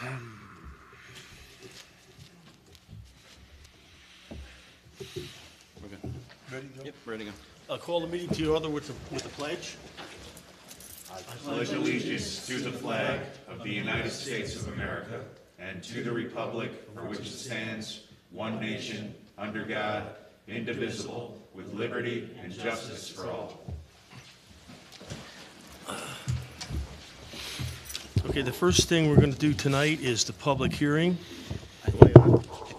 We're good. Ready to go? Yep, ready to go. I'll call the meeting to order with the pledge. I pledge allegiance to the flag of the United States of America and to the republic for which it stands, one nation, under God, indivisible, with liberty and justice for all. Okay, the first thing we're going to do tonight is the public hearing.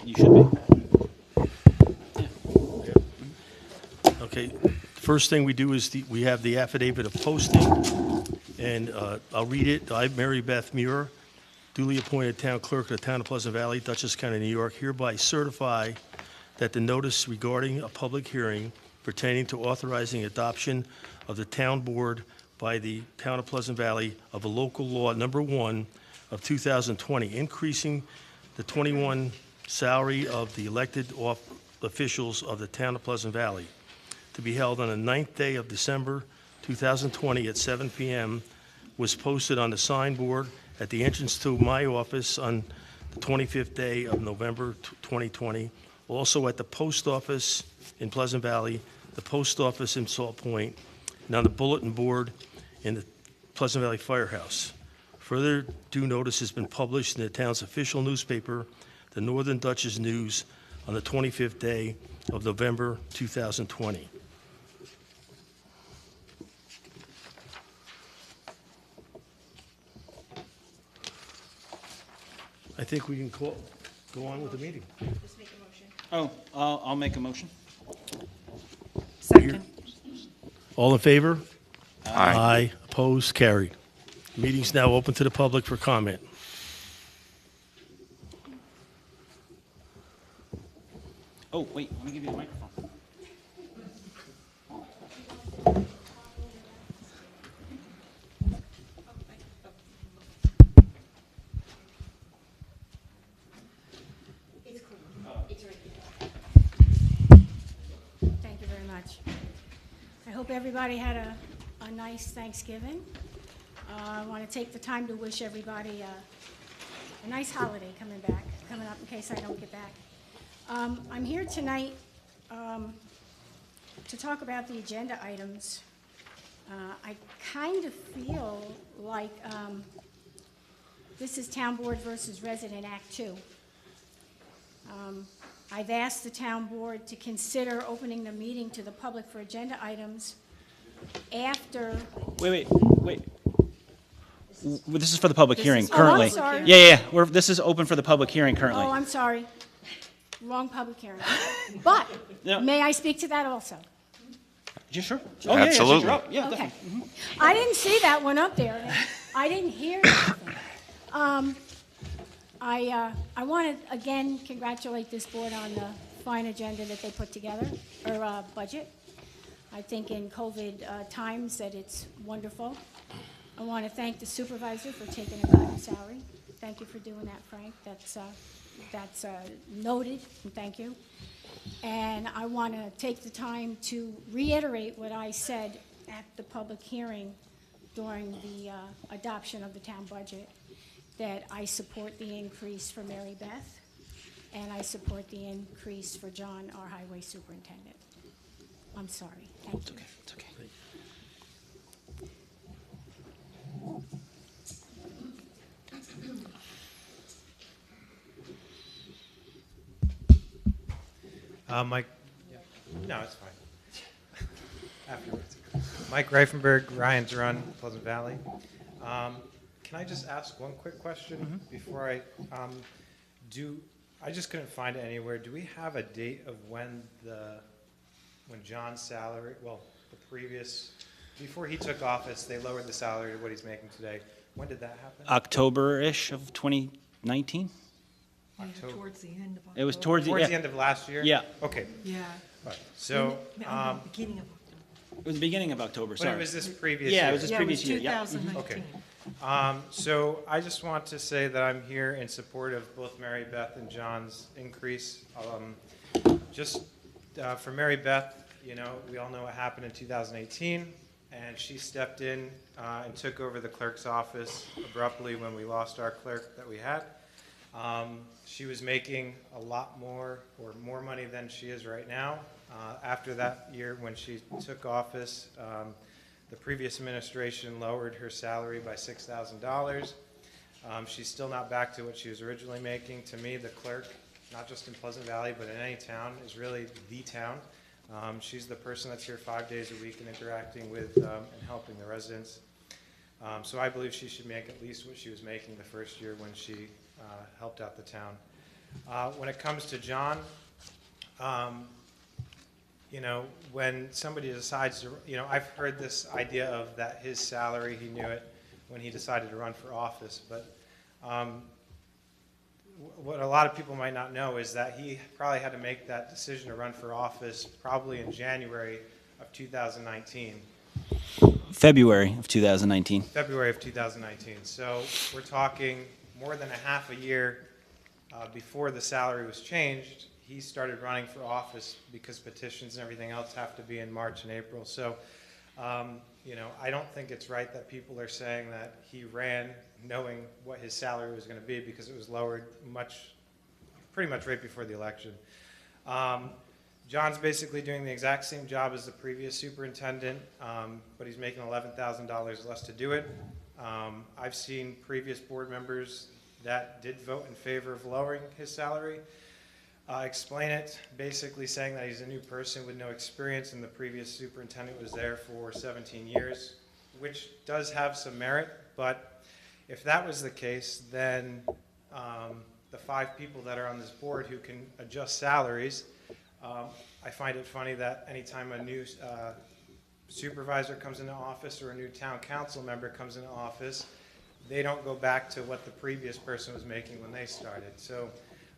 You should be. Okay, first thing we do is we have the affidavit of posting, and I'll read it. I, Mary Beth Muir, duly appointed town clerk of the town of Pleasant Valley, Dutchess County, New York, hereby certify that the notice regarding a public hearing pertaining to authorizing adoption of the town board by the town of Pleasant Valley of a local law number 1 of 2020, increasing the 21 salary of the elected officials of the town of Pleasant Valley, to be held on the 9th day of December 2020 at 7 p.m., was posted on the signboard at the entrance to my office on the 25th day of November 2020, also at the post office in Pleasant Valley, the post office in Salt Point, and on the bulletin board in the Pleasant Valley Firehouse. Further due notice has been published in the town's official newspaper, the Northern Dutchess News, on the 25th day of November 2020. I think we can go on with the meeting. Just make a motion. Oh, I'll make a motion. Second. All in favor? Aye. Opposed? Carried. Meeting's now open to the public for comment. Oh, wait, let me give you the microphone. It's cool. It's right here. Thank you very much. I hope everybody had a nice Thanksgiving. I want to take the time to wish everybody a nice holiday coming up in case I don't get back. I'm here tonight to talk about the agenda items. I kind of feel like this is Town Board versus Resident Act 2. I've asked the Town Board to consider opening the meeting to the public for agenda items after. Wait. This is for the public hearing is- oh, currently. I'm sorry. Yeah. This is open for the public hearing currently. Oh, I'm sorry. Wrong public hearing. But, No. may I speak to that also? Yeah, sure. Oh, yeah, Absolutely. since you're up. Yeah, Okay. definitely. I didn't see that one up there. I didn't hear anything. I want to, again, congratulate this board on the fine agenda that they put together, or budget. I think in COVID times that it's wonderful. I want to thank the supervisor for taking a cut in salary. Thank you for doing that, Frank. That's noted, and thank you. And I want to take the time to reiterate what I said at the public hearing during the adoption of the town budget, that I support the increase for Mary Beth, and I support the increase for John, our highway superintendent. I'm sorry. Thank you. It's okay. Mike, no, it's fine. Afterwards. Mike Reifenberg, Ryan's Run, Pleasant Valley. Can I just ask one quick question before I I just couldn't find it anywhere. Do we have a date of when John's salary, before he took office, they lowered the salary to what he's making today? When did that happen? October-ish of 2019? October. Towards the end of October. It was towards the Towards the end of last year? Yeah. Okay. Yeah. All right. So, Beginning of October. It was the beginning of October, but sorry. it was this previous year? Yeah, it was this Yeah, it previous was year. Yeah. 2019. Okay. So I just want to say that I'm here in support of both Mary Beth and John's increase. For Mary Beth, we all know what happened in 2018. and she stepped in and took over the clerk's office abruptly when we lost our clerk that we had. She was making a lot more, or more money than she is right now. After that year, when she took office, the previous administration lowered her salary by $6,000. She's still not back to what she was originally making. To me, the clerk, not just in Pleasant Valley, but in any town, is really the town. She's the person that's here 5 days a week and interacting with and helping the residents. So I believe she should make at least what she was making the first year when she helped out the town. When it comes to John, you know, when somebody decides to, you know, I've heard this idea of that his salary, he knew it when he decided to run for office, but what a lot of people might not know is that he probably had to make that decision to run for office probably in January of 2019. February of 2019. February of 2019. So we're talking more than a half a year before the salary was changed. He started running for office because petitions and everything else have to be in March and April. So, you know, I don't think it's right that people are saying that he ran knowing what his salary was going to be, because it was lowered pretty much right before the election. John's basically doing the exact same job as the previous superintendent, but he's making $11,000 less to do it. I've seen previous board members that did vote in favor of lowering his salary explain it, basically saying that he's a new person with no experience, and the previous superintendent was there for 17 years, which does have some merit. But if that was the case, then the 5 people that are on this board who can adjust salaries, I find it funny that anytime a new supervisor comes into office or a new town council member comes into office, they don't go back to what the previous person was making when they started. So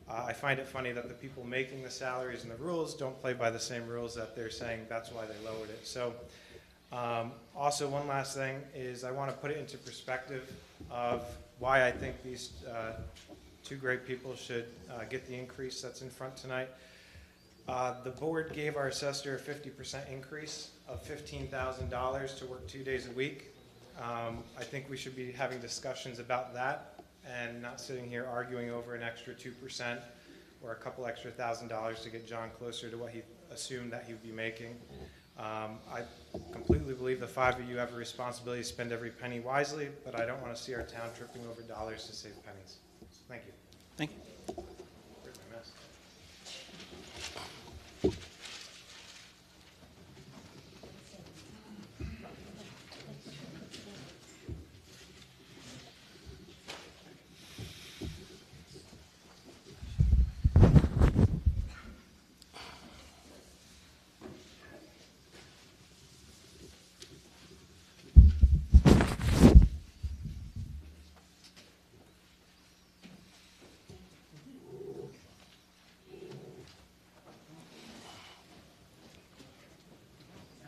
I find it funny that the people making the salaries and the rules don't play by the same rules that they're saying that's why they lowered it. So also, one last thing is I want to put it into perspective of why I think these 2 great people should get the increase that's in front tonight. The board gave our assessor a 50% increase of $15,000 to work 2 days a week. I think we should be having discussions about that and not sitting here arguing over an extra 2% or a couple extra $1,000s to get John closer to what he assumed that he would be making. I completely believe the 5 of you have a responsibility to spend every penny wisely, but I don't want to see our town tripping over dollars to save pennies. So thank you. Thank you. Where's my mess?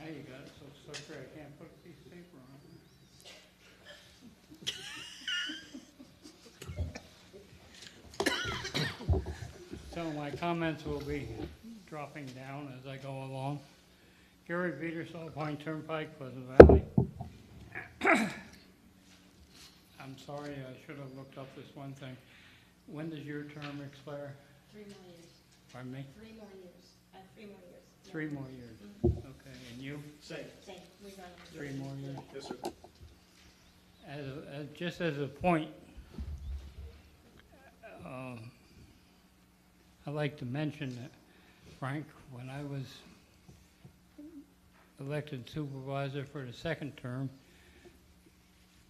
Now you got it so clear I can't put a piece of paper on it. So my comments will be dropping down as I go along. Gary Petersall, Point Turnpike, Pleasant Valley. I'm sorry, I should have looked up this one thing. When does your term expire? 3 more years. Pardon me? 3 more years. 3 more years. 3 more years. Okay, and you? Same. We run. 3 more years? Yes, sir. Just as a point, I'd like to mention that, Frank, when I was elected supervisor for the 2nd term,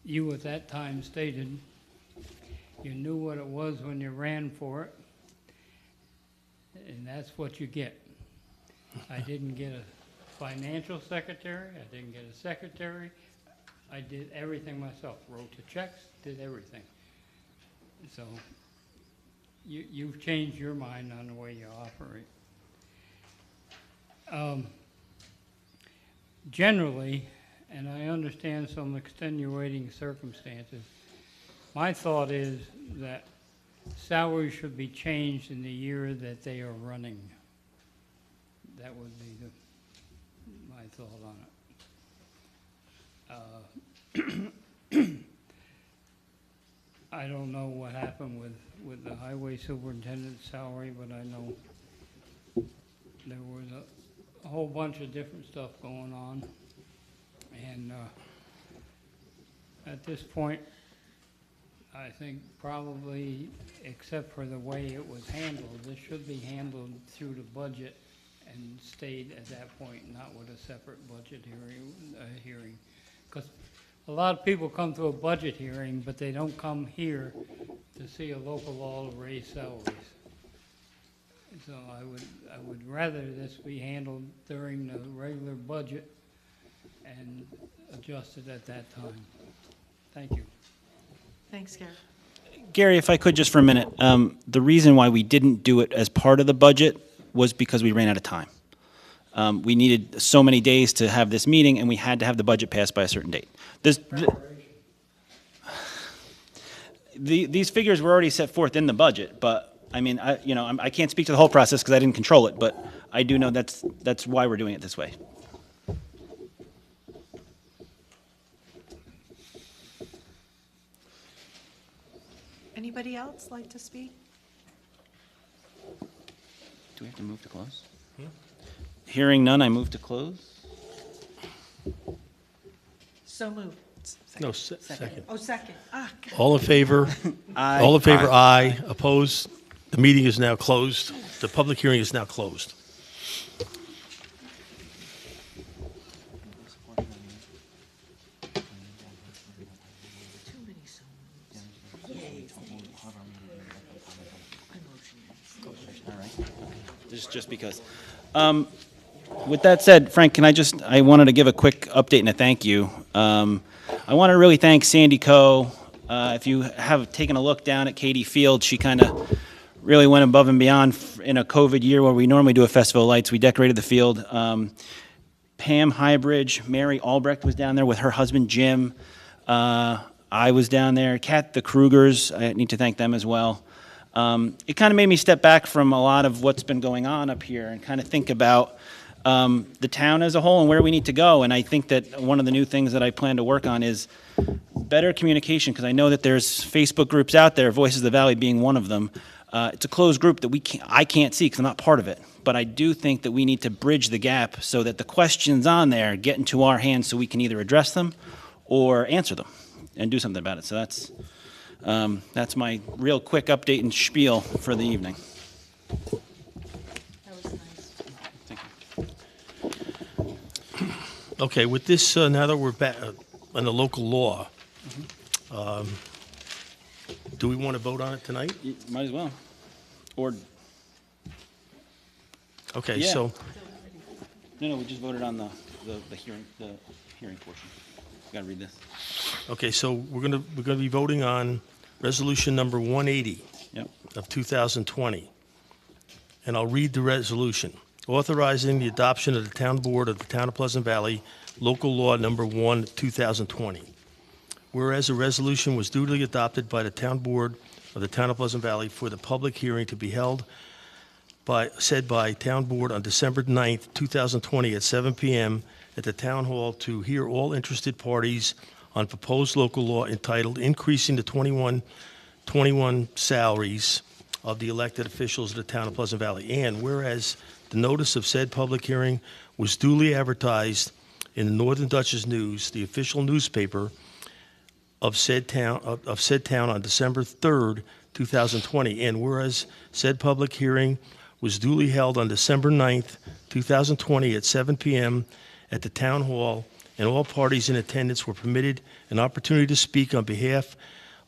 you at that time stated you knew what it was when you ran for it, and that's what you get. I didn't get a financial secretary, I didn't get a secretary, I did everything myself, wrote the checks, did everything. So you've changed your mind on the way you operate. Generally, and I understand some extenuating circumstances, my thought is that salaries should be changed in the year that they are running. That would be my thought on I don't know what happened with the highway superintendent's salary, but I know there was a whole bunch of different stuff going on. And at this point, I think probably, except for the way it was handled, this should be handled through the budget and stayed at that point, not with a separate budget hearing. Because a lot of people come to a budget hearing, but they don't come here to see a local law to raise salaries. So I would rather this be handled during the regular budget and adjusted at that time. Thank you. Thanks, Gary. Gary, if I could just for a minute, the reason why we didn't do it as part of the budget was because we ran out of time. We needed so many days to have this meeting, and we had to have the budget passed by a certain date. These figures were already set forth in the budget, but I mean, I can't speak to the whole process because I didn't control it, but I do know that's why we're doing it this way. Anybody else like to speak? Do we have to move to close? Hearing none, I move to close. So moved. No, second. Oh, second. Ah, God. All in favor? Aye. All in favor, aye. Opposed? The meeting is now closed. The public hearing is now closed. Too many so moved. Yay. All right. Just because. With that said, Frank, I wanted to give a quick update and a thank you. I want to really thank Sandy Coe. If you have taken a look down at Katie Field, she kind of really went above and beyond in a COVID year where we normally do a festival of lights. We decorated the field. Pam Highbridge, Mary Albrecht was down there with her husband, Jim. I was down there. Kat, the Krugers, I need to thank them as well. It kind of made me step back from a lot of what's been going on up here and kind of think about the town as a whole and where we need to go. And I think that one of the new things that I plan to work on is better communication, because I know that there's Facebook groups out there, Voices of the Valley being one of them. It's a closed group that I can't see because I'm not part of it. But I do think that we need to bridge the gap so that the questions on there get into our hands so we can either address them or answer them and do something about it. So that's my real quick update and spiel for the evening. That was nice. Thank you. Okay, with this, now that we're back on the local law, do we want to vote on it tonight? You might as well. Or, Okay, Yeah. so, no, we just voted on the hearing portion. You gotta read this. okay, so we're gonna be voting on resolution number 180 Yep. of 2020. And I'll read the resolution. Authorizing the adoption of the Town Board of the Town of Pleasant Valley, Local Law Number 1, 2020. Whereas a resolution was duly adopted by the Town Board of the Town of Pleasant Valley for the public hearing to be held by Town Board on December 9th, 2020 at 7 p.m. at the Town Hall to hear all interested parties on proposed local law entitled Increasing the 21 Salaries of the Elected Officials of the Town of Pleasant Valley. And whereas the notice of said public hearing was duly advertised in the Northern Dutchess News, the official newspaper of said town on December 3rd, 2020. And whereas said public hearing was duly held on December 9th, 2020 at 7 p.m. at the Town Hall, and all parties in attendance were permitted an opportunity to speak on behalf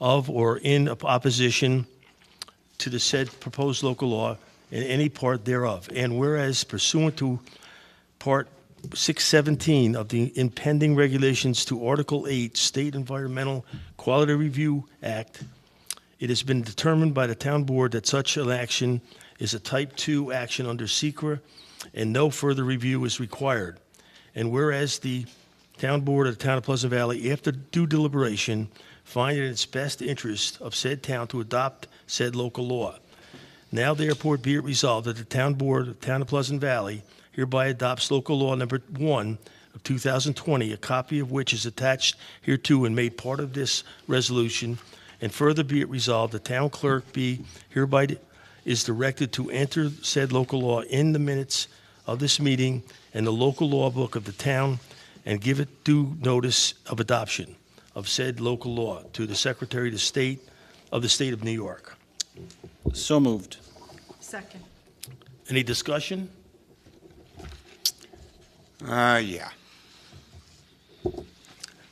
of or in opposition to the said proposed local law in any part thereof. And whereas pursuant to Part 617 of the impending regulations to Article 8 State Environmental Quality Review Act, it has been determined by the Town Board that such an action is a Type 2 action under SECRA and no further review is required. And whereas the Town Board of the Town of Pleasant Valley, after due deliberation, find it in its best interest of said town to adopt said local law. Now therefore be it resolved that the Town Board of the Town of Pleasant Valley hereby adopts local law number 1 of 2020, a copy of which is attached hereto and made part of this resolution. And further be it resolved, the town clerk be hereby is directed to enter said local law in the minutes of this meeting and the local law book of the town, and give it due notice of adoption of said local law to the Secretary of State of the State of New York. So moved. Second. Any discussion? Yeah.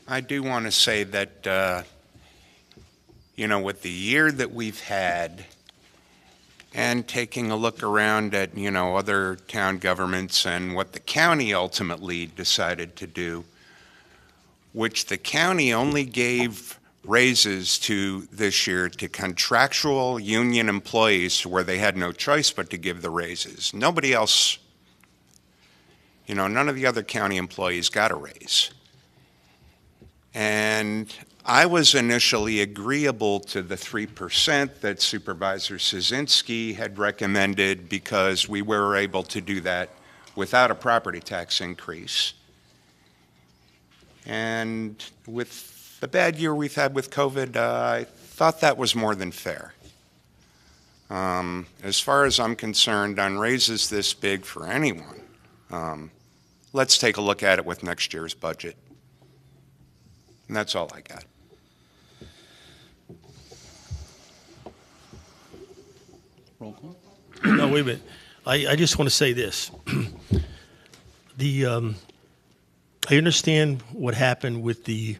I do want to say that, with the year that we've had, and taking a look around at, other town governments and what the county ultimately decided to do, which the county only gave raises to this year to contractual union employees where they had no choice but to give the raises. Nobody else, none of the other county employees got a raise. And I was initially agreeable to the 3% that Supervisor Szynski had recommended because we were able to do that without a property tax increase. And with the bad year we've had with COVID, I thought that was more than fair. As far as I'm concerned, on raises this big for anyone, let's take a look at it with next year's budget. And that's all I got. Roll call. No, wait a minute. I just want to say this. I understand what happened with the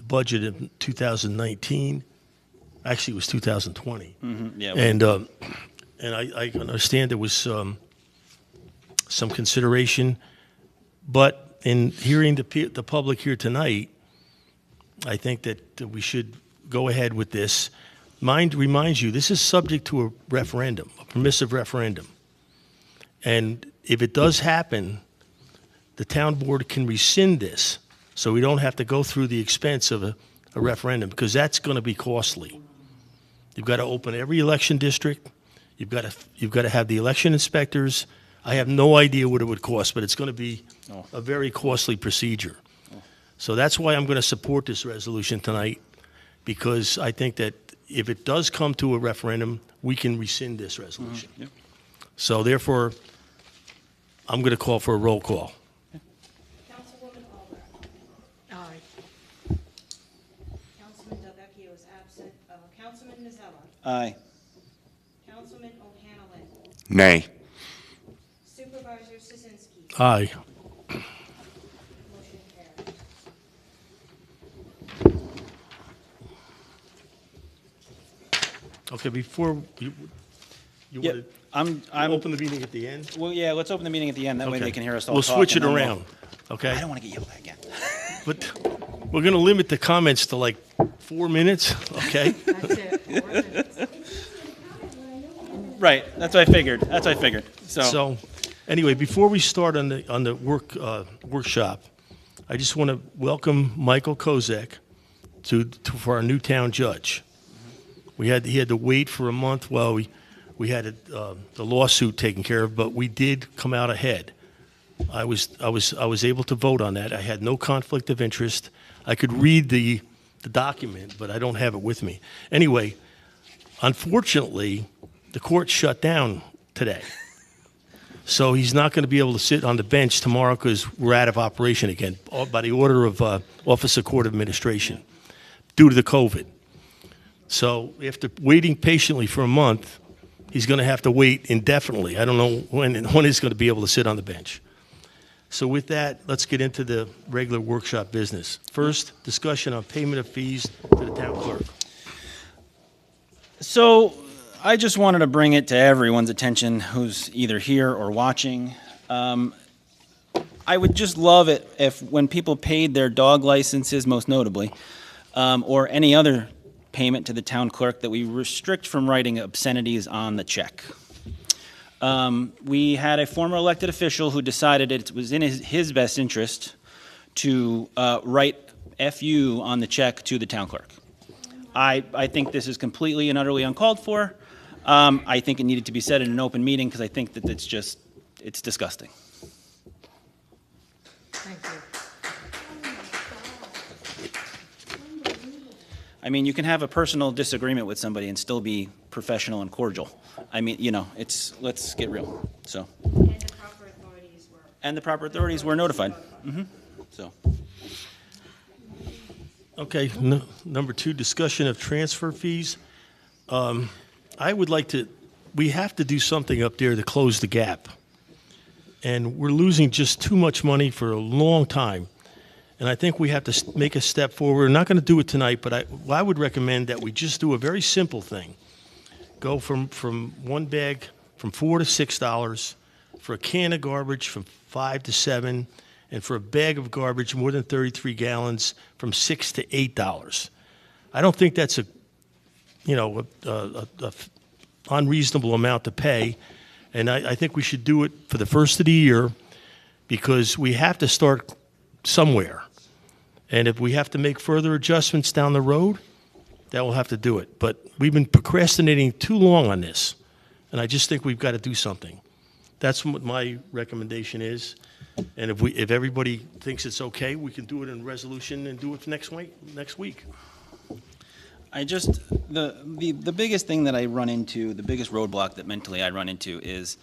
budget in 2019. Actually, it was 2020. Yeah. And I understand there was some consideration, but in hearing the public here tonight, I think that we should go ahead with this. Reminds you, this is subject to a referendum, a permissive referendum. And if it does happen, the town board can rescind this, so we don't have to go through the expense of a referendum, because that's going to be costly. You've got to open every election district. You've got to have the election inspectors. I have no idea what it would cost, but it's going to be a very costly procedure. So that's why I'm going to support this resolution tonight, because I think that if it does come to a referendum, we can rescind this resolution. Yep. So therefore, I'm going to call for a roll call. Councilwoman Albrecht. Aye. Councilman Delvecchio is absent. Councilman Mazzella. Aye. Councilman O'Hanlon. Nay. Supervisor Szynski. Aye. Motion carries. Okay, before you Yep. want I'm. to open the meeting at the end? Well, yeah. Let's open the meeting at the end. That way Okay. they can hear us all We'll talk, switch it and then we'll- around, okay? I don't want to get yelled at again. But we're going to limit the comments to like 4 minutes, okay? That's it. 4 minutes. Right. That's what I figured. So. Anyway, before we start on the workshop, I just want to welcome Michael Kozak for our new town judge. He had to wait for a month while we had the lawsuit taken care of, but we did come out ahead. I was able to vote on that. I had no conflict of interest. I could read the document, but I don't have it with me. Anyway, unfortunately, the court shut down today. So he's not going to be able to sit on the bench tomorrow because we're out of operation again by the order of Office of Court Administration due to the COVID. So after waiting patiently for a month, he's going to have to wait indefinitely. I don't know when he's going to be able to sit on the bench. So with that, let's get into the regular workshop business. First, discussion on payment of fees to the town clerk. So I just wanted to bring it to everyone's attention who's either here or watching. I would just love it if when people paid their dog licenses, most notably, or any other payment to the town clerk, that we restrict from writing obscenities on the check. We had a former elected official who decided it was in his best interest to write FU on the check to the town clerk. I think this is completely and utterly uncalled for. I think it needed to be said in an open meeting because I think that it's disgusting. I mean, you can have a personal disagreement with somebody and still be professional and cordial. I mean, you know, let's get real, so. And the proper authorities were. And the proper authorities were notified. So, Okay, number 2, discussion of transfer fees. I would like to, we have to do something up there to close the gap. And we're losing just too much money for a long time. And I think we have to make a step forward. We're not going to do it tonight, but I would recommend that we just do a very simple thing. Go from one bag from $4 to $6, for a can of garbage from $5 to $7, and for a bag of garbage more than 33 gallons from $6 to $8. I don't think that's a unreasonable amount to pay, and I think we should do it for the first of the year because we have to start somewhere. And if we have to make further adjustments down the road, that we'll have to do it. But we've been procrastinating too long on this, and I just think we've got to do something. That's what my recommendation is. And if everybody thinks it's okay, we can do it in resolution and do it next week. I just, the biggest thing that I run into, the biggest roadblock that mentally I run into is,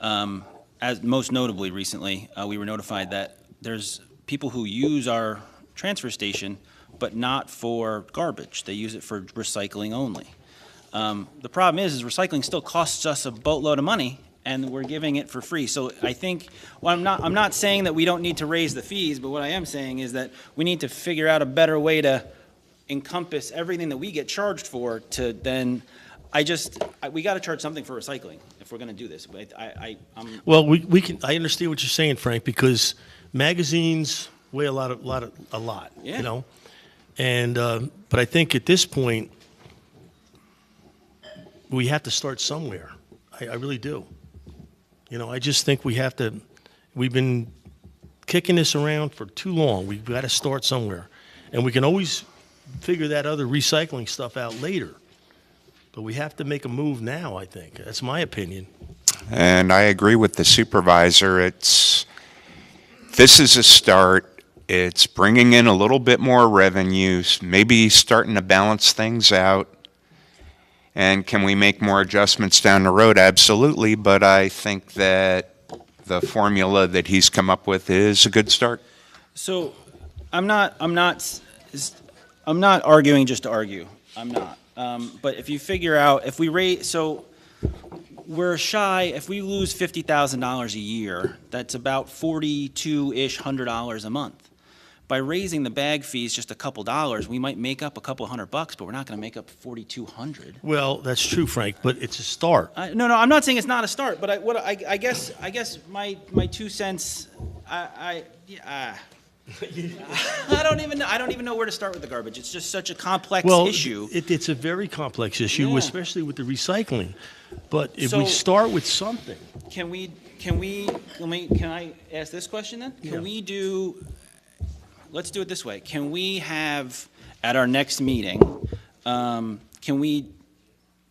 as most notably recently, we were notified that there's people who use our transfer station, but not for garbage. They use it for recycling only. The problem is recycling still costs us a boatload of money, and we're giving it for free. So I think, well, I'm not saying that we don't need to raise the fees, but what I am saying is that we need to figure out a better way to encompass everything that we get charged for to then, we got to charge something for recycling if we're going to do this. Well, we can. I understand what you're saying, Frank, because magazines weigh a lot. Yeah. You know, and but I think at this point we have to start somewhere. I really do. You know, I just think we have to. We've been kicking this around for too long. We've got to start somewhere, and we can always figure that other recycling stuff out later. But we have to make a move now, I think. That's my opinion. And I agree with the supervisor. This is a start. It's bringing in a little bit more revenues, maybe starting to balance things out. And can we make more adjustments down the road? Absolutely. But I think that the formula that he's come up with is a good start. So I'm not arguing just to argue. I'm not. But if you figure out, if we raise, so we're shy, if we lose $50,000 a year, that's about $4,200-ish a month. By raising the bag fees just a couple dollars, we might make up a couple $100, but we're not going to make up $4,200. Well, that's true, Frank, but it's a start. No, I'm not saying it's not a start, but I guess my 2 cents, I don't even know where to start with the garbage. It's just such a complex issue. It's a very complex issue, Yeah. especially with the recycling. But if we start with something, Can I ask this question then? Yeah. Let's do it this way. Can we have, at our next meeting, can we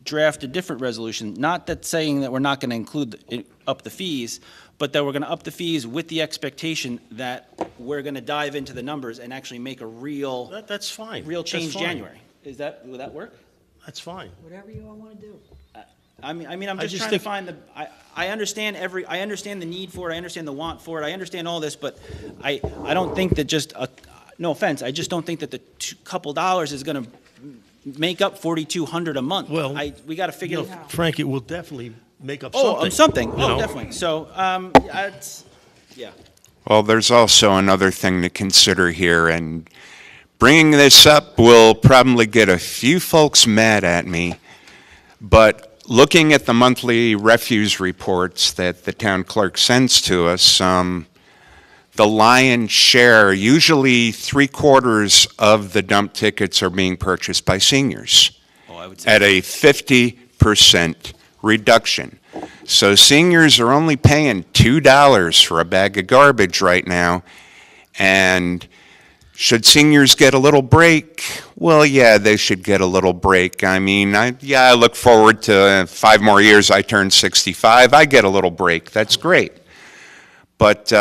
draft a different resolution? Not that saying that we're not going to include up the fees, but that we're going to up the fees with the expectation that we're going to dive into the numbers and actually make a real that's fine. real change That's fine. January. Will that work? That's fine. Whatever you all want to do. I mean, I'm just just trying think- to find I understand the need for it, I understand the want for it, I understand all this, but I don't think that just, no offense, I just don't think that the couple dollars is gonna make up $4,200 a month. Well, we gotta figure. You know, Frank, it will definitely make up something. Something, you know? definitely, so, yeah. Well, there's also another thing to consider here, and bringing this up will probably get a few folks mad at me, but looking at the monthly refuse reports that the town clerk sends to us, the lion's share, usually 3/4 of the dump tickets are being purchased by seniors I would say. at a 50% reduction. So seniors are only paying $2 for a bag of garbage right now, and should seniors get a little break? Well, yeah, they should get a little break. I mean, I look forward to 5 more years. I turn 65. I get a little break. That's great. But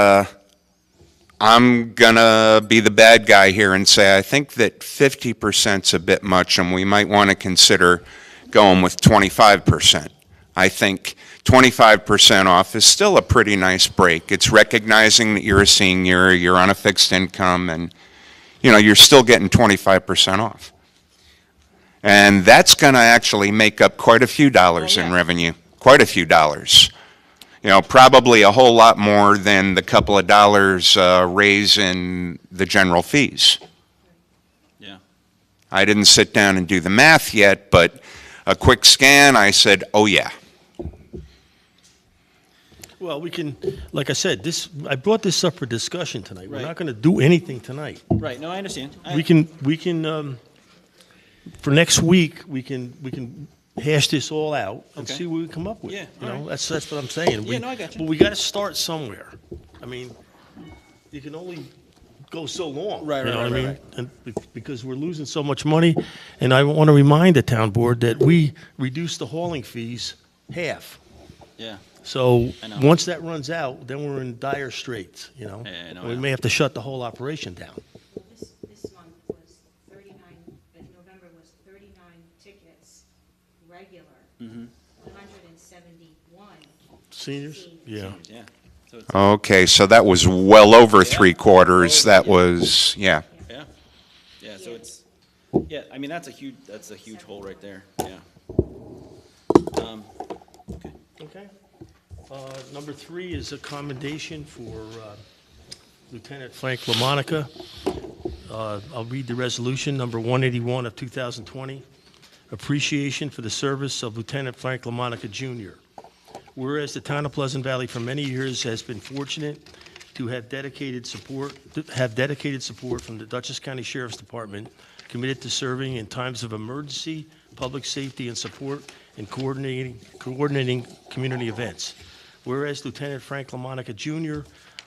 I'm gonna be the bad guy here and say I think that 50%'s a bit much, and we might want to consider going with 25%. I think 25% off is still a pretty nice break. It's recognizing that you're a senior, you're on a fixed income, and you're still getting 25% off. And that's going to actually make up quite a few dollars in revenue, quite a few dollars. Probably a whole lot more than the couple of dollars raise in the general fees. Yeah. I didn't sit down and do the math yet, but a quick scan, I said, oh yeah. Well, we can, like I said, I brought this up for discussion tonight. We're Right. not going to do anything tonight. Right, no, I understand. We can, for next week, we can hash this all out and Okay. see what we come up with. Yeah, You all know, right. that's what I'm saying. Yeah, no, I got you. But we got to start somewhere. I mean, you can only go so long. Right, you know right, what I right, mean? And because we're losing so much money, and I want to remind the town board that we reduced the hauling fees half. Yeah, So I know. once that runs out, then we're in dire straits, Yeah, I know, And I we know. may have to shut the whole operation down. This month was 39, November was 39 tickets, regular, 171. Seniors? Yeah. yeah. So it's, Okay, so that was well over three-quarters. That was, yeah. yeah, yeah, so it's, yeah, I mean, that's a huge hole right there, yeah. Okay. Okay. Number 3 is a commendation for Lieutenant Frank LaMonica. I'll read the resolution, number 181 of 2020. Appreciation for the service of Lieutenant Frank LaMonica Jr. Whereas the town of Pleasant Valley for many years has been fortunate to have dedicated support from the Dutchess County Sheriff's Department, committed to serving in times of emergency, public safety, and support in coordinating community events. Whereas Lieutenant Frank LaMonica Jr.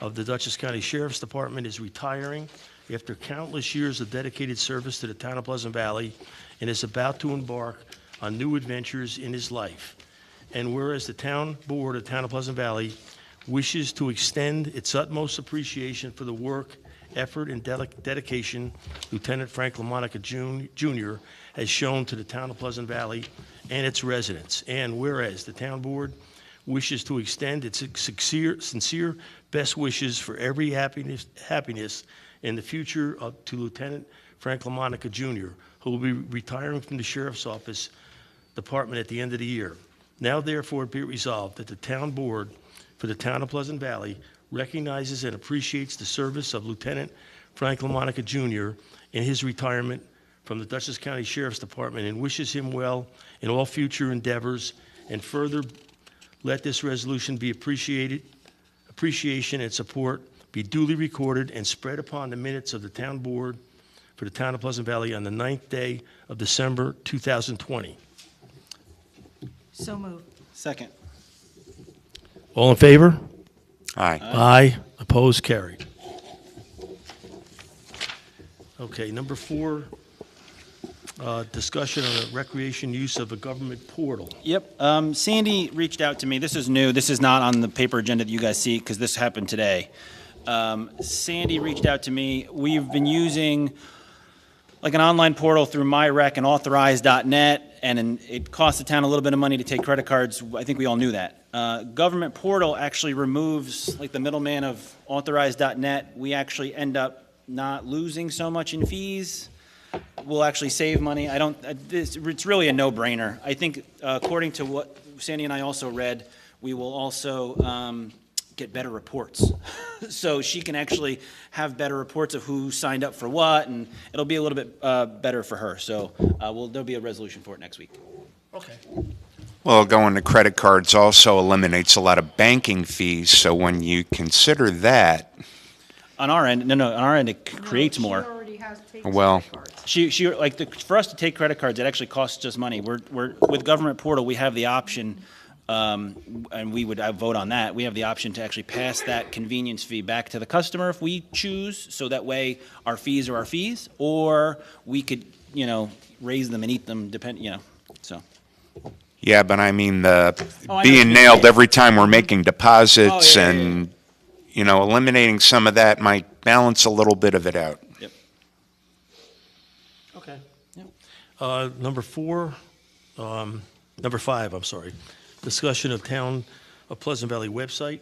of the Dutchess County Sheriff's Department is retiring after countless years of dedicated service to the town of Pleasant Valley and is about to embark on new adventures in his life. And whereas the town board of Town of Pleasant Valley wishes to extend its utmost appreciation for the work, effort, and dedication Lieutenant Frank LaMonica Jr. has shown to the town of Pleasant Valley and its residents. And whereas the town board wishes to extend its sincere best wishes for every happiness in the future to Lieutenant Frank LaMonica Jr., who will be retiring from the Sheriff's Office Department at the end of the year. Now therefore be it resolved that the town board for the town of Pleasant Valley recognizes and appreciates the service of Lieutenant Frank LaMonica Jr. in his retirement from the Dutchess County Sheriff's Department and wishes him well in all future endeavors, and further let this resolution be appreciation and support be duly recorded and spread upon the minutes of the town board for the town of Pleasant Valley on the 9th day of December 2020. So moved. Second. All in favor? Aye. Aye. Opposed? Carried. Okay, number 4, discussion on the recreation use of a government portal. Yep, Sandy reached out to me, this is new, this is not on the paper agenda that you guys see, because this happened today. Sandy reached out to me, we've been using like an online portal through MyRec and authorize.net, and it costs the town a little bit of money to take credit cards. I think we all knew that. Government portal actually removes like the middleman of authorize.net. We actually end up not losing so much in fees. We'll actually save money. It's really a no-brainer. I think according to what Sandy and I also read, we will also get better reports. So she can actually have better reports of who signed up for what, and it'll be a little bit better for her. So there'll be a resolution for it next week. Okay. Well, going to credit cards also eliminates a lot of banking fees, so when you consider that, On our end, on our end, it creates No, more. She already has taken Well- credit cards. For us to take credit cards, it actually costs us money. With government portal, we have the option, and I vote on that. We have the option to actually pass that convenience fee back to the customer if we choose, so that way our fees are our fees, or we could, raise them and eat them, so. yeah, but I mean, Oh, I know what being you nailed mean. every time we're making deposits Oh, yeah, and, eliminating some of that might balance a little bit of it out. Yep. Okay. Yep. Number five, I'm sorry. Discussion of Town of Pleasant Valley website.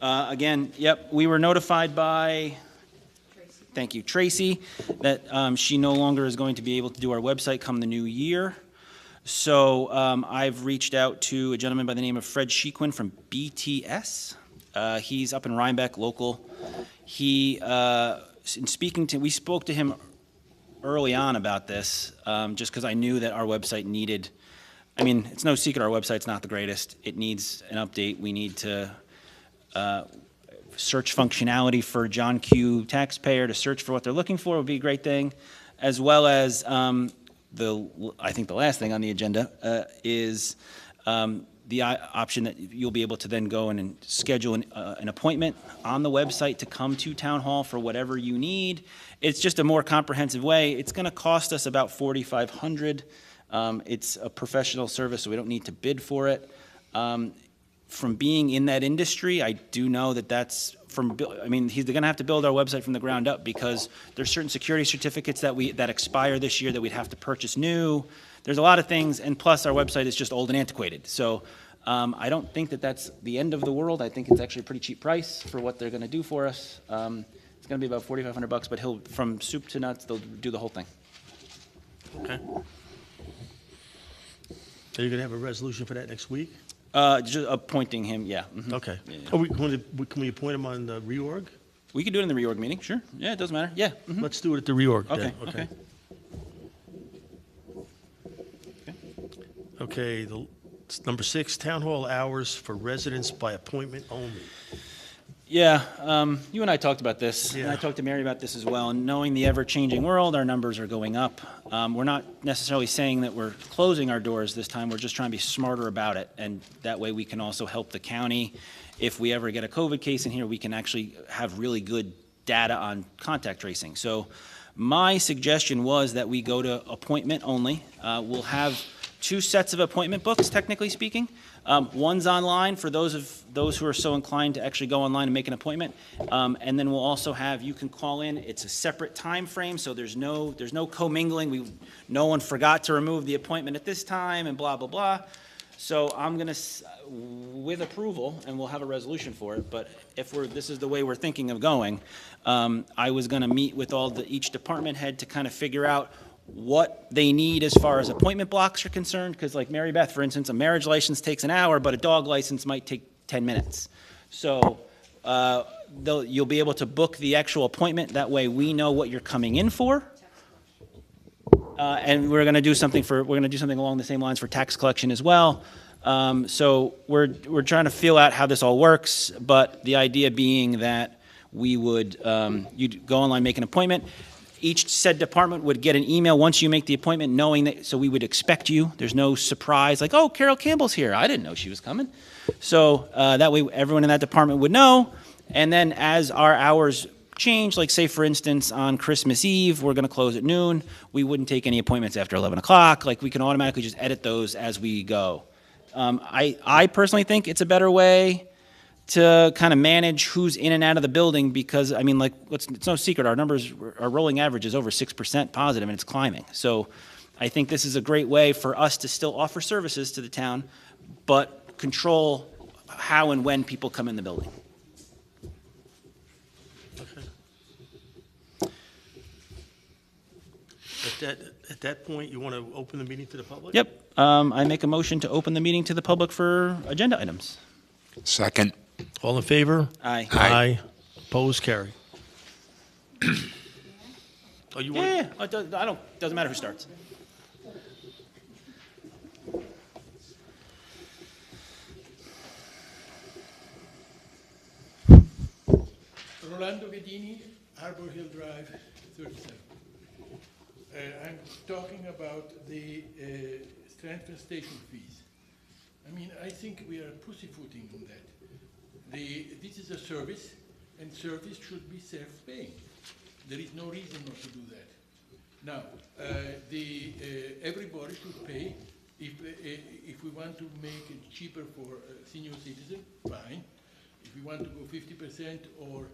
Again, yep, we were notified by, thank you, Tracy, that she no longer is going to be able to do our website come the new year. So I've reached out to a gentleman by the name of Fred Shequin from BTS. He's up in Rhinebeck, local. He, in speaking to, we spoke to him early on about this, just because I knew that our website needed, I mean, it's no secret our website's not the greatest. It needs an update. We need to search functionality for John Q. taxpayer to search for what they're looking for would be a great thing, as well as I think the last thing on the agenda is the option that you'll be able to then go in and schedule an appointment on the website to come to Town Hall for whatever you need. It's just a more comprehensive way. It's going to cost us about $4,500. It's a professional service, so we don't need to bid for it. From being in that industry, I do know that that's I mean, they're going to have to build our website from the ground up because there's certain security certificates that expire this year that we'd have to purchase new. There's a lot of things, and plus our website is just old and antiquated. So I don't think that that's the end of the world. I think it's actually a pretty cheap price for what they're going to do for us. It's going to be about $4,500, but from soup to nuts, they'll do the whole thing. Okay. Are you going to have a resolution for that next week? Just appointing him, yeah. Mhm. Okay. Yeah, yeah. Can we appoint him on the reorg? We could do it in the reorg meeting, sure. Yeah, it doesn't matter. Yeah. Mhm. Let's do it at the reorg Okay, then. okay. Okay, number 6, town hall hours for residents by appointment only. Yeah, you and I talked about this, and I Yeah. talked to Mary about this as well. And knowing the ever-changing world, our numbers are going up. We're not necessarily saying that we're closing our doors this time. We're just trying to be smarter about it, and that way we can also help the county. If we ever get a COVID case in here, we can actually have really good data on contact tracing. So my suggestion was that we go to appointment only. We'll have 2 sets of appointment books, technically speaking. One's online for those who are so inclined to actually go online and make an appointment. And then we'll also have, you can call in, it's a separate time frame, so there's no commingling. No one forgot to remove the appointment at this time and blah, blah, blah. So I'm gonna, with approval, and we'll have a resolution for it, but if this is the way we're thinking of going, I was gonna meet with each department head to kind of figure out what they need as far as appointment blocks are concerned, because like Mary Beth, for instance, a marriage license takes an hour, but a dog license might take 10 minutes. So you'll be able to book the actual appointment. That way we know what you're coming in for. And we're going to do something along the same lines for tax collection as well. So we're trying to feel out how this all works, but the idea being that we would, you'd go online, make an appointment. Each said department would get an email once you make the appointment, knowing that, so we would expect you. There's no surprise, like, oh, Carol Campbell's here. I didn't know she was coming. So that way everyone in that department would know. And then as our hours change, like say, for instance, on Christmas Eve, we're going to close at noon. We wouldn't take any appointments after 11 o'clock. Like, we can automatically just edit those as we go. I personally think it's a better way to kind of manage who's in and out of the building, because, I mean, like, it's no secret, our rolling average is over 6% positive, and it's climbing. So I think this is a great way for us to still offer services to the town, but control how and when people come in the building. Okay. At that point, you want to open the meeting to the public? Yep. I make a motion to open the meeting to the public for agenda items. Second. All in favor? Aye. Aye. Opposed, carry. Oh, you want? Yeah, doesn't matter who starts. Rolando Gadini, Arbor Hill Drive, 37. I'm talking about the transfer station fees. I mean, I think we are pussyfooting on that. This is a service, and service should be self-paying. There is no reason not to do that. Now, everybody should pay. If we want to make it cheaper for senior citizens, fine. If we want to go 50% or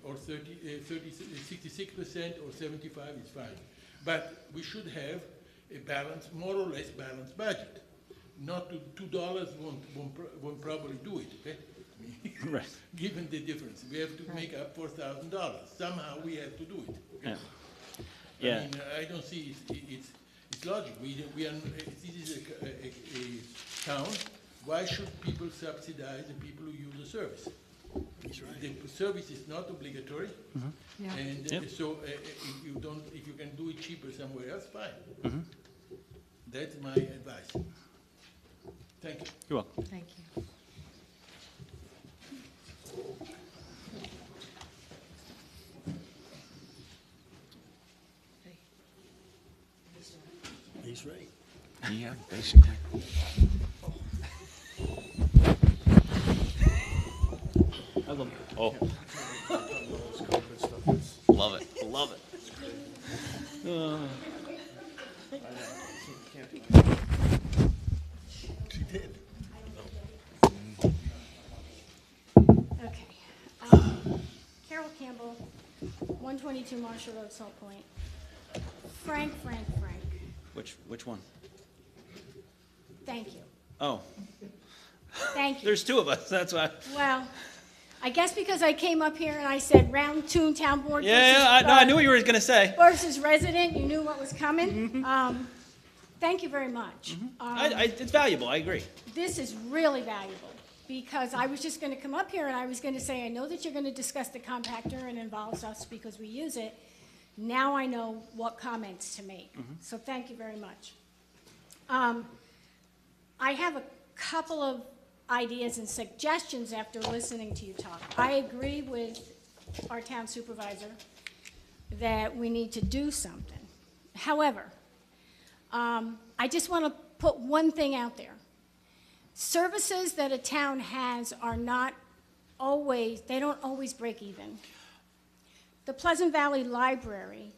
or 66% or 75 is fine. But we should have a balanced, more or less balanced budget. Not to $2 won't probably do it, okay? I mean, Right. Given the difference, we have to make up $4,000. Somehow we have to do it. Okay? Yeah. I mean, I don't see it's logical. We are, this is a town. Why should people subsidize the people who use the service? The service is not obligatory, Yeah. and Yep. so if you can do it cheaper somewhere else, fine. That's my advice. Thank you. You're welcome. Thank you. He's right. Yeah, basically. I love it. Oh, love it. Love it. She did. Okay. Carol Campbell, 122 Marshall Road, Salt Point. Frank. Which one? Thank you. Oh, Thank you. there's two of us. That's why. Well, I guess because I came up here and I said round two town board Yeah, I knew what you were gonna say. versus resident, you knew what was coming. Thank you very much. It's valuable. I agree. This is really valuable, because I was just gonna come up here and I was gonna say, I know that you're gonna discuss the compactor and involves us because we use it. Now I know what comments to make, so thank you very much. I have a couple of ideas and suggestions after listening to you talk. I agree with our town supervisor that we need to do something. However, I just want to put one thing out there. Services that a town has are not always, they don't always break even. The Pleasant Valley Library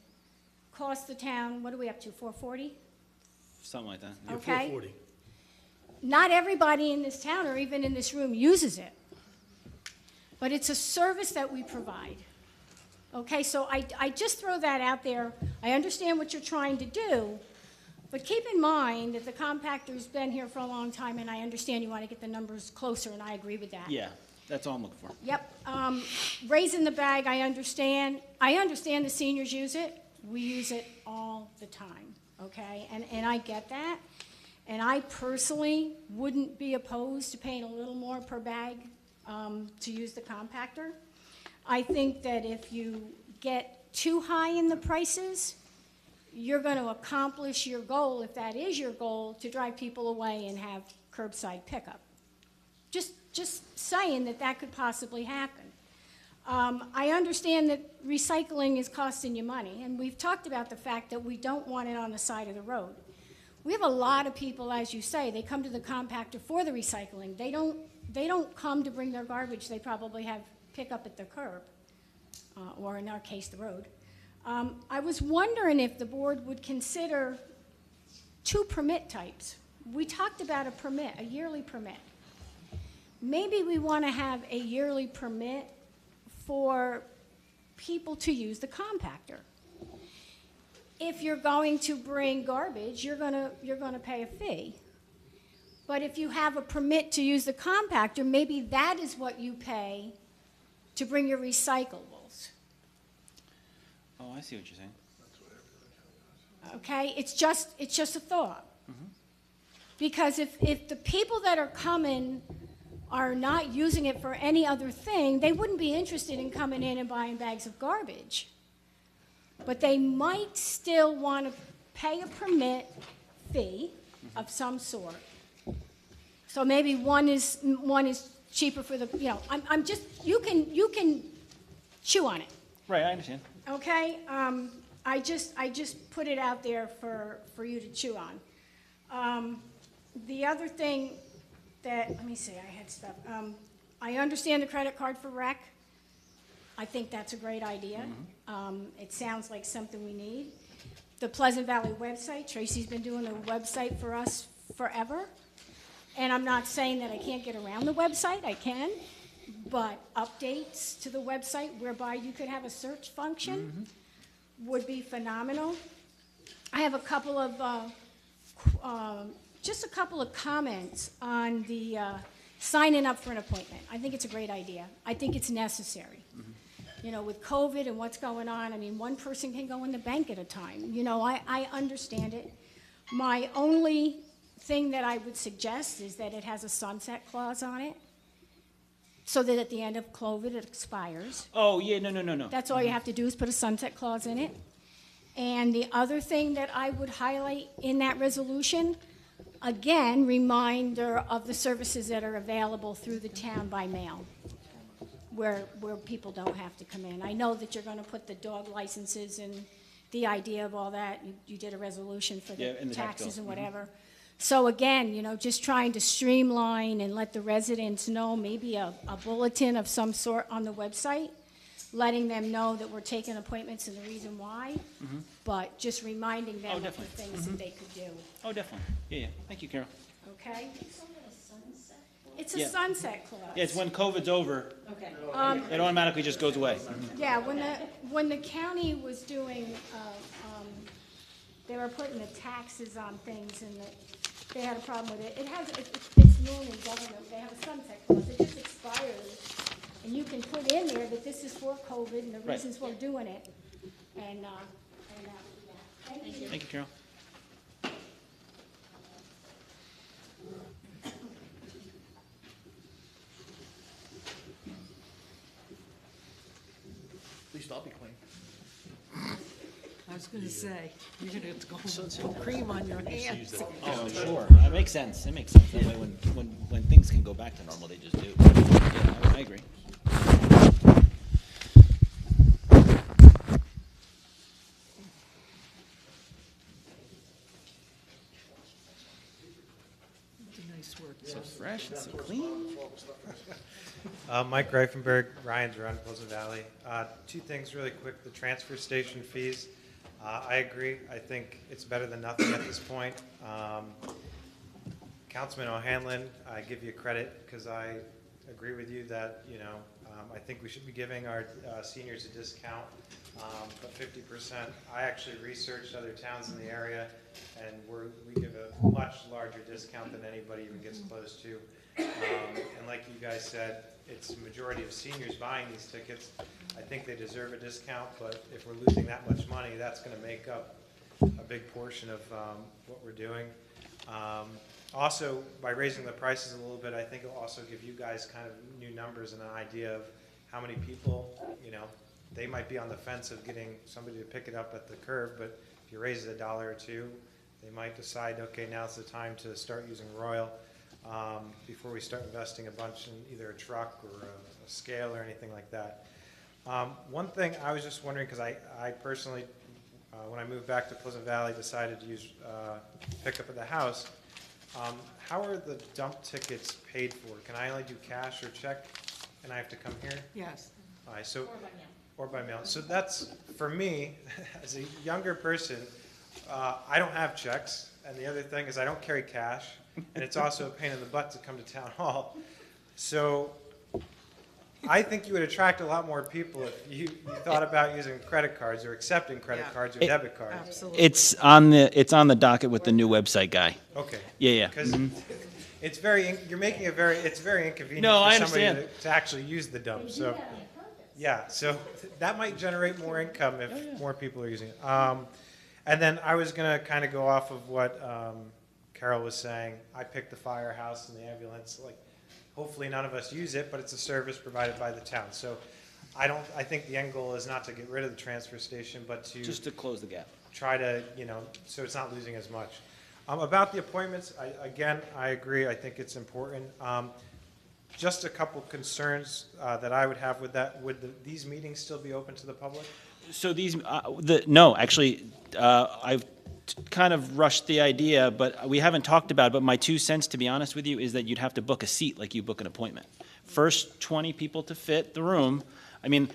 cost the town, what are we up to, $440? Something like that. Yeah, Okay. 440. Not everybody in this town or even in this room uses it. But it's a service that we provide. Okay, so I just throw that out there. I understand what you're trying to do, but keep in mind that the compactor's been here for a long time, and I understand you want to get the numbers closer, and I agree with that. Yeah, that's all I'm looking for. Yep. Raising the bag, I understand. I understand the seniors use it. We use it all the time, okay? And I get that. And I personally wouldn't be opposed to paying a little more per bag to use the compactor. I think that if you get too high in the prices, you're going to accomplish your goal, if that is your goal, to drive people away and have curbside pickup. Just saying that could possibly happen. I understand that recycling is costing you money, and we've talked about the fact that we don't want it on the side of the road. We have a lot of people, as you say, they come to the compactor for the recycling. They don't come to bring their garbage. They probably have pickup at the curb, or in our case, the road. I was wondering if the board would consider two permit types. We talked about a permit, a yearly permit. Maybe we want to have a yearly permit for people to use the compactor. If you're going to bring garbage, you're gonna pay a fee. But if you have a permit to use the compactor, maybe that is what you pay to bring your recyclables. Oh, I see what you're saying. Okay, it's just a thought. Because if the people that are coming are not using it for any other thing, they wouldn't be interested in coming in and buying bags of garbage. But they might still want to pay a permit fee of some sort. So maybe one is cheaper for the, I'm just, you can chew on it. Right, I understand. Okay, I just put it out there for you to chew on. The other thing that, let me see, I had stuff. I understand the credit card for rec. I think that's a great idea. It sounds like something we need. The Pleasant Valley website, Tracy's been doing a website for us forever. And I'm not saying that I can't get around the website, I can. but updates to the website whereby you could have a search function would be phenomenal. I have a couple of, just a couple of comments on the signing up for an appointment. I think it's a great idea. I think it's necessary. You know, with COVID and what's going on, I mean, one person can go in the bank at a time. You know, I understand it. My only thing that I would suggest is that it has a sunset clause on it, so that at the end of COVID, it expires. Oh, yeah, no. That's all you have to do is put a sunset clause in it. And the other thing that I would highlight in that resolution, again, reminder of the services that are available through the town by mail, where people don't have to come in. I know that you're gonna put the dog licenses and the idea of all that. You did a resolution for Yeah, the in the tax taxes bill. and whatever. So again, you know, just trying to streamline and let the residents know, maybe a bulletin of some sort on the website, letting them know that we're taking appointments and the reason why, but just reminding them of the definitely. things that they could do, Oh, definitely. Yeah. Thank you, Carol. okay? It's a Yeah. sunset clause. Yeah, it's when COVID's over, Okay. it automatically just goes away. Yeah, when the county was doing, they were putting the taxes on things and they had a problem with it. It's known in government, they have a sunset clause, it just expires. And you can put in there that this is for COVID and the Right. reasons we're doing it. And that would be that. Thank you. Thank you, Carol. At least I'll be clean. I was gonna say, you're gonna have to go home with cream on your hands. Oh, sure. That makes sense. It makes sense. That way, when things can go back to normal, they just do. Yeah, I agree. It's a nice work. So fresh and so clean. Mike Greifenberg, Ryan's Run, Pleasant Valley. Two things really quick, the transfer station fees. I agree, I think it's better than nothing at this point. Councilman O'Hanlon, I give you credit because I agree with you that, you know, I think we should be giving our seniors a discount, but 50%. I actually researched other towns in the area and we give a much larger discount than anybody even gets close to. And like you guys said, it's a majority of seniors buying these tickets. I think they deserve a discount, but if we're losing that much money, that's going to make up a big portion of what we're doing. Also, by raising the prices a little bit, I think it'll also give you guys kind of new numbers and an idea of how many people, you know, they might be on the fence of getting somebody to pick it up at the curb, but if you raise it $1 or $2, they might decide, okay, now's the time to start using Royal. Before we start investing a bunch in either a truck or a scale or anything like that. One thing I was just wondering, because I personally, when I moved back to Pleasant Valley, decided to use pickup at the house. How are the dump tickets paid for? Can I only do cash or check, and I have to come here? Yes. All right, so, or by mail. So that's, for me, as a younger person, I don't have checks, and the other thing is I don't carry cash, and it's also a pain in the butt to come to town hall. So I think you would attract a lot more people if you thought about using credit cards or accepting credit Yeah. cards or debit cards. Absolutely. It's on the docket with the new website guy. Okay. Yeah. Because it's very, you're making it very, it's very inconvenient No, I for somebody understand. to actually use the dump, so. Yeah, so that might generate more income if more people are using it. And then I was gonna kind of go off of what Carol was saying. I picked the firehouse and the ambulance, like, hopefully none of us use it, but it's a service provided by the town. So I think the end goal is not to get rid of the transfer station, but to Just to close the gap. try to, you know, so it's not losing as much. About the appointments, I agree, I think it's important. Just a couple concerns that I would have with that. Would these meetings still be open to the public? So these, no, actually, I've kind of rushed the idea, but we haven't talked about it, but my 2 cents, to be honest with you, is that you'd have to book a seat like you book an appointment. First 20 people to fit the room. I mean,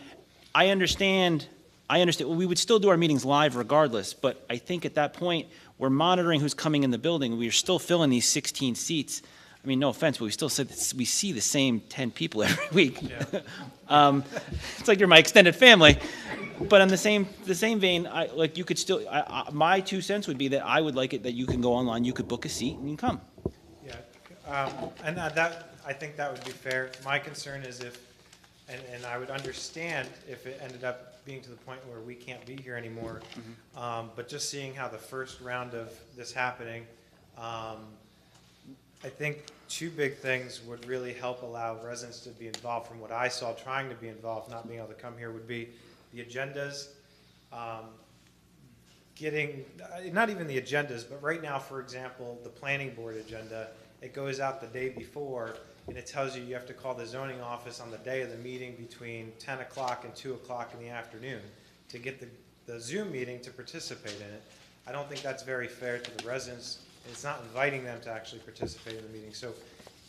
I understand, we would still do our meetings live regardless, but I think at that point, we're monitoring who's coming in the building. We are still filling these 16 seats. I mean, no offense, but we still we see the same 10 people every week. It's like you're my extended family. But on the same vein, you could still, my 2 cents would be that I would like it that you can go online, you could book a seat and you can come. Yeah, and I think that would be fair. My concern is and I would understand if it ended up being to the point where we can't be here anymore. But just seeing how the first round of this happening, I think 2 big things would really help allow residents to be involved from what I saw trying to be involved, not being able to come here, would be the agendas, not even the agendas, but right now, for example, the planning board agenda, it goes out the day before, and it tells you have to call the zoning office on the day of the meeting between 10 o'clock and 2 o'clock in the afternoon to get the Zoom meeting to participate in it. I don't think that's very fair to the residents. It's not inviting them to actually participate in the meeting. So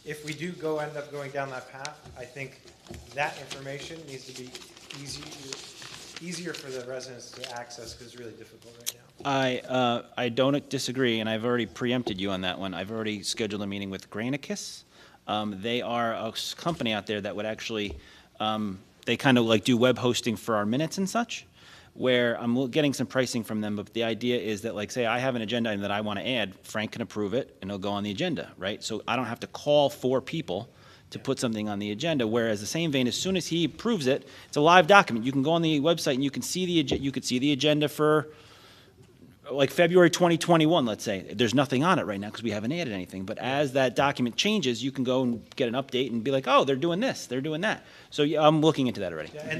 if we do end up going down that path, I think that information needs to be easier for the residents to access because it's really difficult right now. I don't disagree, and I've already preempted you on that one. I've already scheduled a meeting with Granicus. They are a company out there that would actually, they kind of like do web hosting for our minutes and such, where I'm getting some pricing from them, but the idea is that, like, say I have an agenda item that I want to add, Frank can approve it, and it'll go on the agenda, right? So I don't have to call 4 people to put something on the agenda, whereas the same vein, as soon as he approves it, it's a live document. You can go on the website and you can see the agenda for, like, February 2021, let's say. There's nothing on it right now because we haven't added anything, but as that document changes, you can go and get an update and be like, oh, they're doing this, they're doing that. So yeah, I'm looking into that already. Yeah, and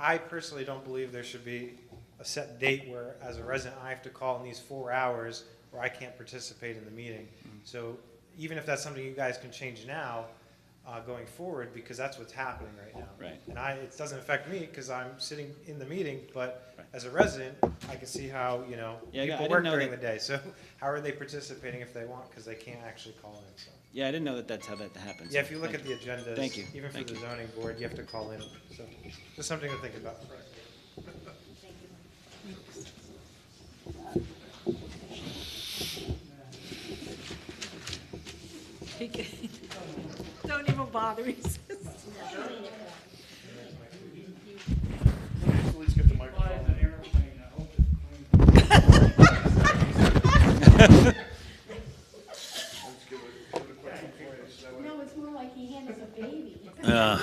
I personally don't believe there should be a set date where, as a resident, I have to call in these 4 hours where I can't participate in the meeting. So even if that's something you guys can change now, going forward, because that's what's happening right now. Right. And it doesn't affect me because I'm sitting in the meeting, but as a resident, I can see how, Yeah, I people didn't work know during that- the day. So how are they participating if they want, because they can't actually call in, so. Yeah, I didn't know that that's how that happens. Yeah, if you look at the agendas, Thank you. even for Thank the you. zoning board, you have to call in, so just something to think about. He can- Don't even bother, he says. Please get the microphone. No, it's more like he handles a baby. Uh,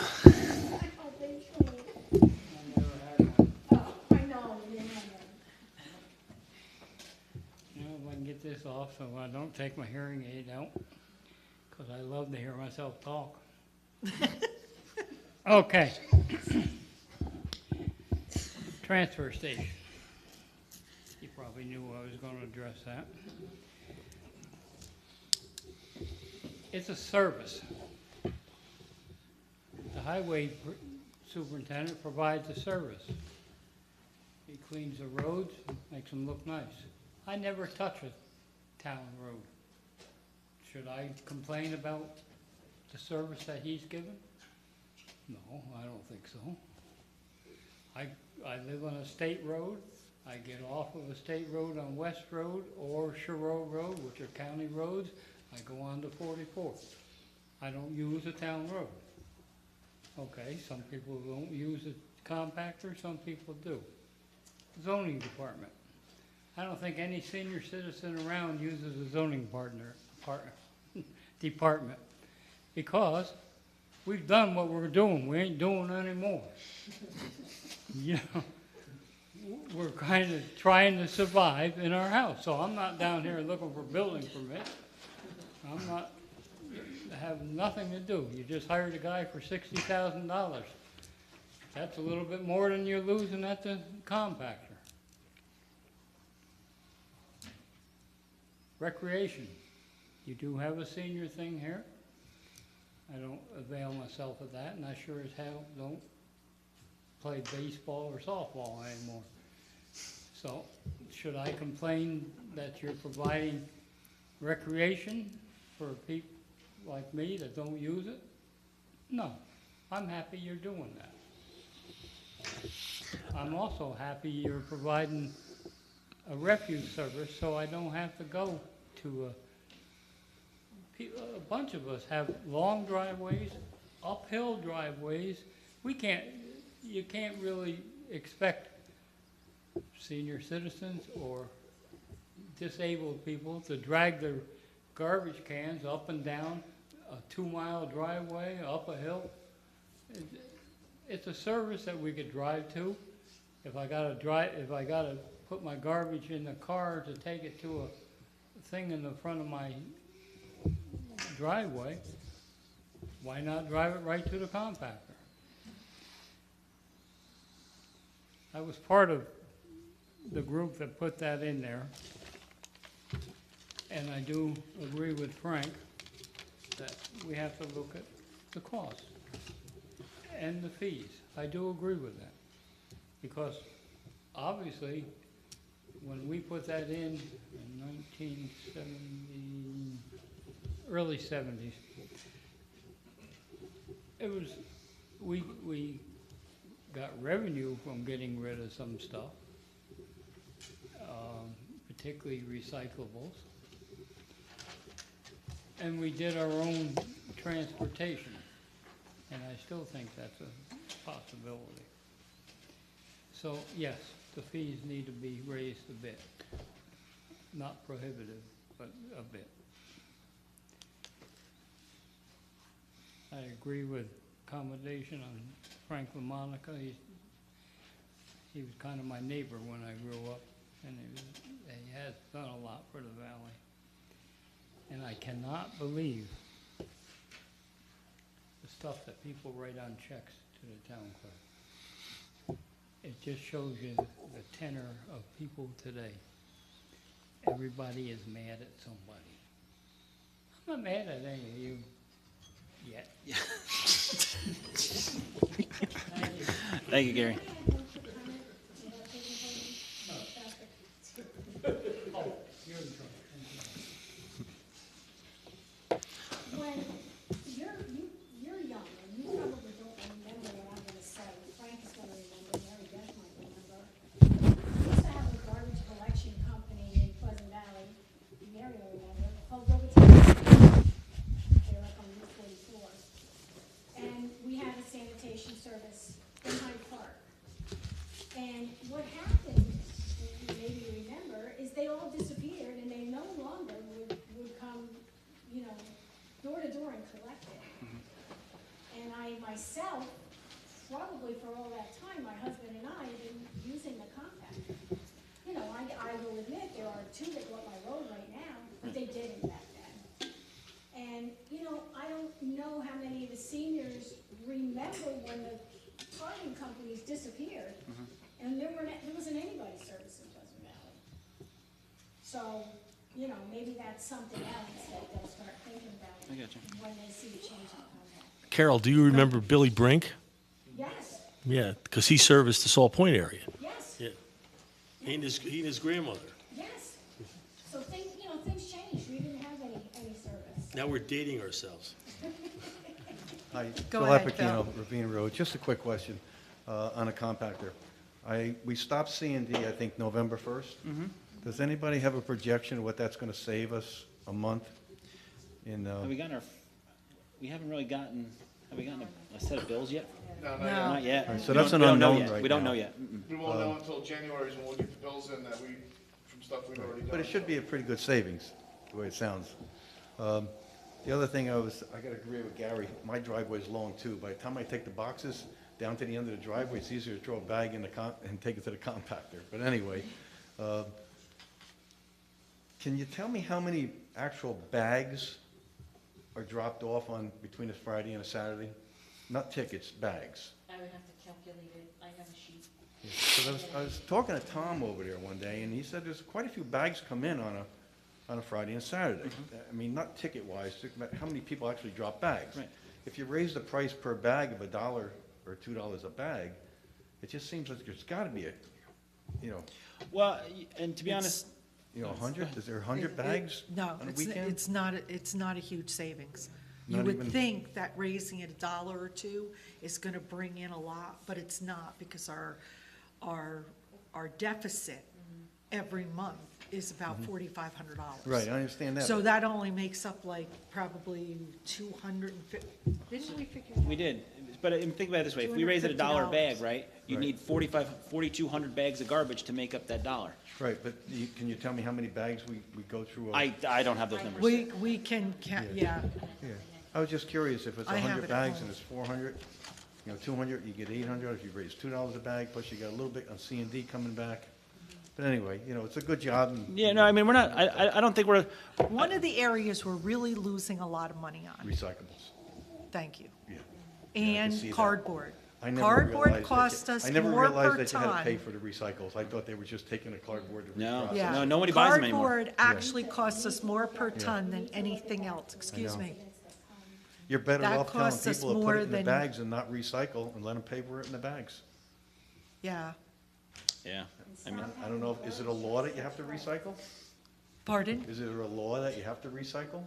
Oh, I know, you didn't have one. If I can get this off so I don't take my hearing aid out, because I love to hear myself talk. Okay. Transfer station. You probably knew I was going to address that. It's a service. The highway superintendent provides a service. He cleans the roads, makes them look nice. I never touch a town road. Should I complain about the service that he's given? No, I don't think so. I live on a state road. I get off of a state road on West Road or Shiro Road, which are county roads. I go on to 44th. I don't use a town road. Okay, some people don't use a compactor, some people do. Zoning department. I don't think any senior citizen around uses a zoning department, because we've done what we're doing. We ain't doing any more. You know, we're kind of trying to survive in our house. So I'm not down here looking for building permits. I'm not, have nothing to do. You just hired a guy for $60,000. That's a little bit more than you're losing at the compactor. Recreation. You do have a senior thing here. I don't avail myself of that, and I sure as hell don't play baseball or softball anymore. So, should I complain that you're providing recreation for people like me that don't use it? No. I'm happy you're doing that. I'm also happy you're providing a refuge service so I don't have to go to, a bunch of us have long driveways, uphill driveways. You can't really expect senior citizens or disabled people to drag their garbage cans up and down a 2-mile driveway, up a hill. It's a service that we could drive to. If I gotta put my garbage in the car to take it to a thing in the front of my driveway, why not drive it right to the compactor? I was part of the group that put that in there, and I do agree with Frank that we have to look at the cost and the fees. I do agree with that, because obviously, when we put that in 1970, early 70s, it was, we got revenue from getting rid of some stuff, particularly recyclables. And we did our own transportation, and I still think that's a possibility. So, yes, the fees need to be raised a bit. Not prohibitive, but a bit. I agree with commendation on Frank LaMonica. He was kind of my neighbor when I grew up, and he has done a lot for the valley. And I cannot believe the stuff that people write on checks to the town clerk. It just shows you the tenor of people today. Everybody is mad at somebody. I'm not mad at any of you yet. Thank you, Gary. When you're young, and you probably don't remember what I'm gonna say, Frank is gonna remember, Mary Beth might remember. We used to have a garbage collection company in Pleasant Valley, Mary will remember, called Robotics. They're up on Route 44. And we had a sanitation service in Hyde Park. And what happened, maybe you remember, is they all disappeared and they no longer would come, door to door and collect it. And I myself, probably for all that time, my husband and I have been using the compactor. I will admit there are 2 that go up my road right now, but they didn't back then. And, I don't know how many of the seniors remember when the carting companies disappeared, and there wasn't anybody's service in Pleasant Valley. So, maybe that's something else that they'll start thinking about I got you. when they see a change in contact. Carol, do you remember Billy Brink? Yes, Yeah, because he serviced the Salt Point area. yes, Yeah. He and his grandmother. yes. So things changed. We didn't have any service. Now we're dating ourselves. Hi, Go Phil ahead, Apicino, Phil. Ravine Road. Just a quick question on a compactor. We stopped C&D, I think, November 1st. Does anybody have a projection of what that's going to save us a month? Have we gotten we haven't really gotten, have we gotten a set of bills yet? No. Not yet. All right, so We that's don't- an we don't know unknown yet. right We don't now. know yet. We won't know until January is when we'll get the bills in from stuff we've already done. But it should be a pretty good savings, the way it sounds. The other thing I got to agree with Gary, my driveway's long too. By the time I take the boxes down to the end of the driveway, it's easier to throw a bag in and take it to the compactor. But anyway, can you tell me how many actual bags are dropped off between a Friday and a Saturday? Not tickets, bags. I would have to calculate it. I have a sheet. Because I was talking to Tom over there one day, and he said there's quite a few bags come in on a Friday and Saturday. I mean, not ticket-wise, but how many people actually drop bags? Right. If you raise the price per bag of $1 or $2 a bag, it just seems like there's got to be Well, and to be honest, 100? Is there 100 bags No, on a weekend? it's not a huge savings. You Not would even- think that raising it $1 or $2 is gonna bring in a lot, but it's not, because our deficit every month is about $4,500. Right, I understand that. So that only makes up like probably 250, didn't we figure? We did, but think about it this way, if we raise it $1 a bag, right? You'd Right. need 4,200 bags of garbage to make up that dollar. Right, but can you tell me how many bags we go through? I don't have those numbers. We can, yeah, Yeah, I was just curious, if it's I have 100 it at bags home. and it's 400, 200, you get 800, if you raise $2 a bag, plus you got a little bit on C and D coming back. But anyway, it's a good job, and Yeah, no, I mean, we're not, I don't think we're, one of the areas we're really losing a lot of money on, recyclables, thank you, yeah. Yeah, I can see and that. cardboard. I never Cardboard realized that costs you- us I never more realized per that you had to pay ton. for the recycles. I thought they were just taking the cardboard to No. reprocess. Yeah. No, nobody buys them anymore. Cardboard actually costs us more per ton than anything else, excuse know. me. You're better That off telling costs us people to put more it in the than- bags and not recycle, and let them pay for it in the bags. Yeah, yeah, I mean, I don't know, is it a law that you have to recycle? pardon? Is it a law that you have to recycle?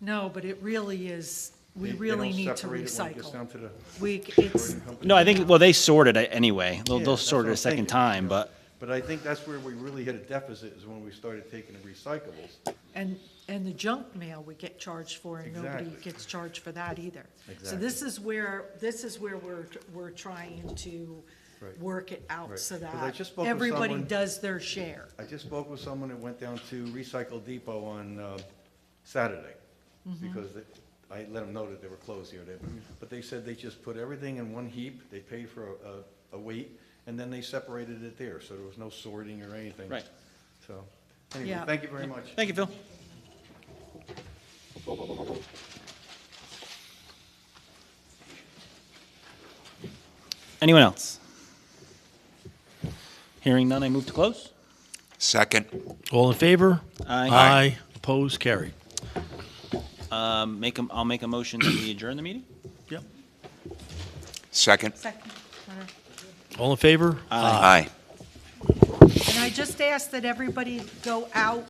No, but it really is, we They really don't need to separate it when it gets recycle. down to the It's, sorting company? no, I think, well, they sorted it anyway. They'll Yeah, they'll that's sort what it a I'm second thinking, time, but, But I think that's where we really hit a deficit, is when we started taking the recyclables. and the junk mail we get charged for, and nobody Exactly. gets charged for that either. So Exactly. this is where we're trying to Right. work it out Right. so 'Cause I that just spoke with everybody someone- does their share. I just spoke with someone that went down to Recycle Depot on Saturday, because I let them know that they were closed the other day. But they said they just put everything in one heap, they paid for a weight, and then they separated it there, so there was no sorting or anything. right. So, anyway, Yeah. thank you very much. Thank you, Phil. Anyone else? Hearing none, I move to close. Second. All in favor? Aye. Aye. Opposed? Carried. I'll make a motion that we adjourn the meeting. Yep. Second. Second. All in favor? Aye. And I just ask that everybody go out